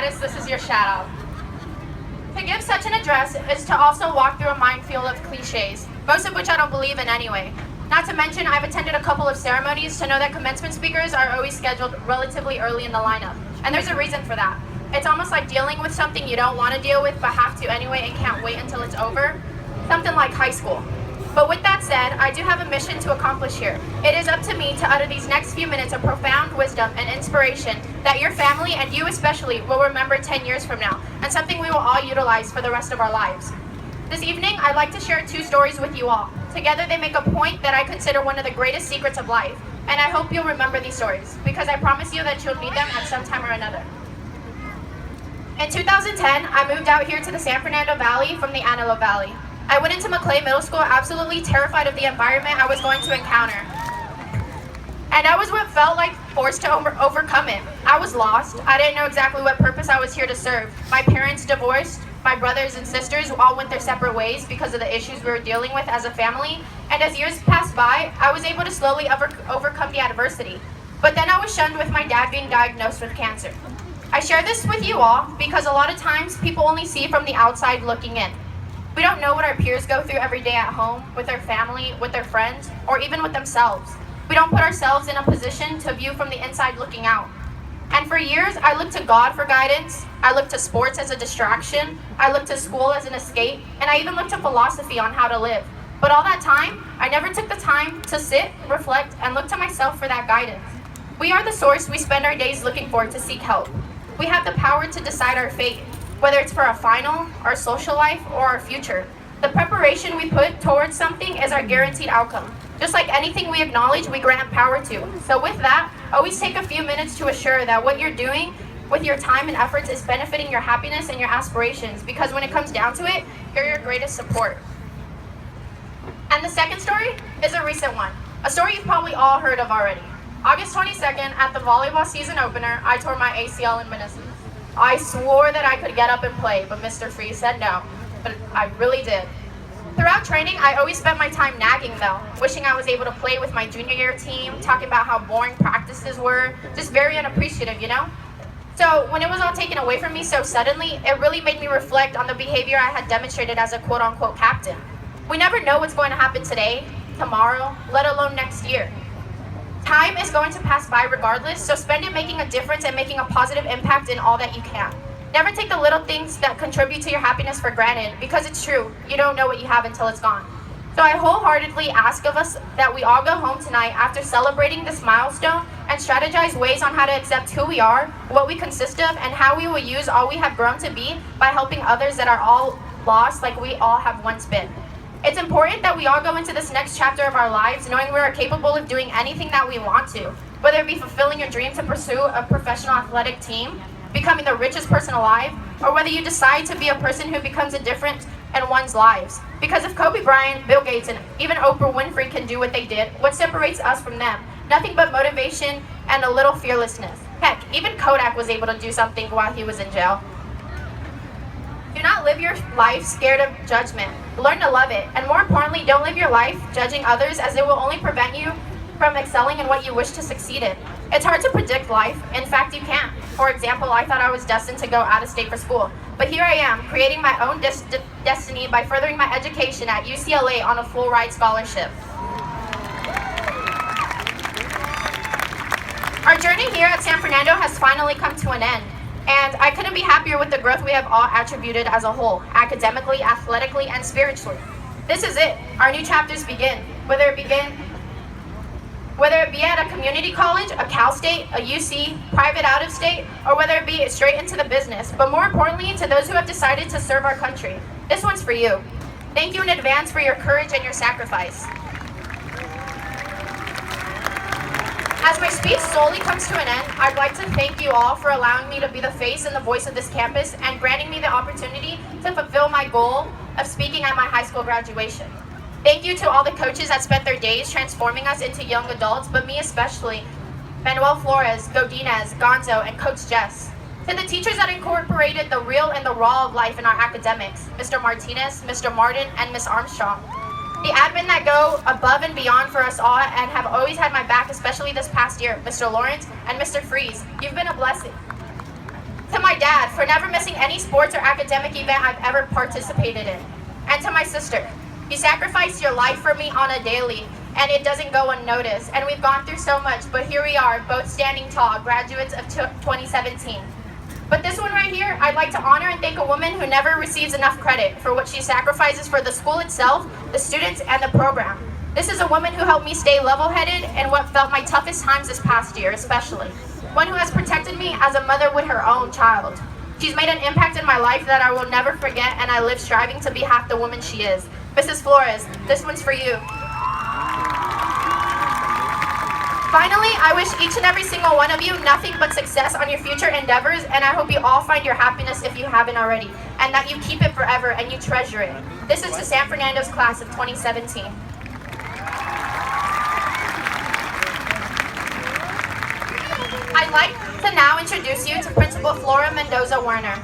status, this is your shout out. To give such an address is to also walk through a minefield of cliches, most of which I don't believe in anyway. Not to mention, I've attended a couple of ceremonies to know that commencement speakers are always scheduled relatively early in the lineup. And there's a reason for that. It's almost like dealing with something you don't want to deal with but have to anyway and can't wait until it's over. Something like high school. But with that said, I do have a mission to accomplish here. It is up to me to utter these next few minutes of profound wisdom and inspiration that your family, and you especially, will remember 10 years from now, and something we will all utilize for the rest of our lives. This evening, I'd like to share 2 stories with you all. Together, they make a point that I consider one of the greatest secrets of life, and I hope you'll remember these stories, because I promise you that you'll need them at some time or another. In 2010, I moved out here to the San Fernando Valley from the Antelope Valley. I went into McClay Middle School absolutely terrified of the environment I was going to encounter. And I was what felt like forced to overcome it. I was lost. I didn't know exactly what purpose I was here to serve. My parents divorced. My brothers and sisters all went their separate ways because of the issues we were dealing with as a family. And as years passed by, I was able to slowly overcome the adversity. But then I was shunned with my dad being diagnosed with cancer. I share this with you all because a lot of times people only see from the outside looking in. We don't know what our peers go through every day at home, with their family, with their friends, or even with themselves. We don't put ourselves in a position to view from the inside looking out. And for years, I looked to God for guidance. I looked to sports as a distraction. I looked to school as an escape. And I even looked to philosophy on how to live. But all that time, I never took the time to sit, reflect, and look to myself for that guidance. We are the source we spend our days looking for to seek help. We have the power to decide our fate, whether it's for a final, our social life, or our future. The preparation we put towards something is our guaranteed outcome. Just like anything we acknowledge, we grant power to. So with that, always take a few minutes to assure that what you're doing with your time and efforts is benefiting your happiness and your aspirations, because when it comes down to it, you're your greatest support. And the second story is a recent one, a story you've probably all heard of already. August 22nd, at the volleyball season opener, I tore my ACL and meniscus. I swore that I could get up and play, but Mr. Freeze said no, but I really did. Throughout training, I always spent my time nagging though, wishing I was able to play with my junior year team, talking about how boring practices were, just very unappreciative, you know? So when it was all taken away from me so suddenly, it really made me reflect on the behavior I had demonstrated as a quote-unquote captain. We never know what's going to happen today, tomorrow, let alone next year. Time is going to pass by regardless, so spend it making a difference and making a positive impact in all that you can. Never take the little things that contribute to your happiness for granted, because it's true, you don't know what you have until it's gone. So I wholeheartedly ask of us that we all go home tonight after celebrating this milestone and strategize ways on how to accept who we are, what we consist of, and how we will use all we have grown to be by helping others that are all lost like we all have once been. It's important that we all go into this next chapter of our lives knowing we are capable of doing anything that we want to, whether it be fulfilling your dream to pursue a professional athletic team, becoming the richest person alive, or whether you decide to be a person who becomes a difference in one's lives. Because if Kobe Bryant, Bill Gates, and even Oprah Winfrey can do what they did, what separates us from them? Nothing but motivation and a little fearlessness. Heck, even Kodak was able to do something while he was in jail. Do not live your life scared of judgment. Learn to love it. And more importantly, don't live your life judging others, as it will only prevent you from excelling in what you wish to succeed in. It's hard to predict life. In fact, you can't. For example, I thought I was destined to go out of state for school. But here I am, creating my own destiny by furthering my education at UCLA on a full ride scholarship. Our journey here at San Fernando has finally come to an end. And I couldn't be happier with the growth we have all attributed as a whole, academically, athletically, and spiritually. This is it. Our new chapters begin. Whether it be at a community college, a Cal State, a UC, private out of state, or whether it be straight into the business. But more importantly, to those who have decided to serve our country, this one's for you. Thank you in advance for your courage and your sacrifice. As my speech slowly comes to an end, I'd like to thank you all for allowing me to be the face and the voice of this campus and granting me the opportunity to fulfill my goal of speaking at my high school graduation. Thank you to all the coaches that spent their days transforming us into young adults, but me especially, Manuel Flores, Godinez, Gonzo, and Coach Jess. To the teachers that incorporated the real and the raw of life in our academics, Mr. Martinez, Mr. Martin, and Ms. Armstrong. The admin that go above and beyond for us all and have always had my back, especially this past year, Mr. Lawrence and Mr. Freeze. You've been a blessing. To my dad, for never missing any sports or academic event I've ever participated in. And to my sister, you sacrifice your life for me on a daily, and it doesn't go unnoticed. And we've gone through so much, but here we are, both standing tall, graduates of 2017. But this one right here, I'd like to honor and thank a woman who never receives enough credit for what she sacrifices for the school itself, the students, and the program. This is a woman who helped me stay level-headed in what felt my toughest times this past year, especially. One who has protected me as a mother would her own child. She's made an impact in my life that I will never forget, and I live striving to be half the woman she is. Mrs. Flores, this one's for you. Finally, I wish each and every single one of you nothing but success on your future endeavors, and I hope you all find your happiness if you haven't already, and that you keep it forever and you treasure it. This is to San Fernando's class of 2017. I'd like to now introduce you to Principal Flora Mendoza Werner.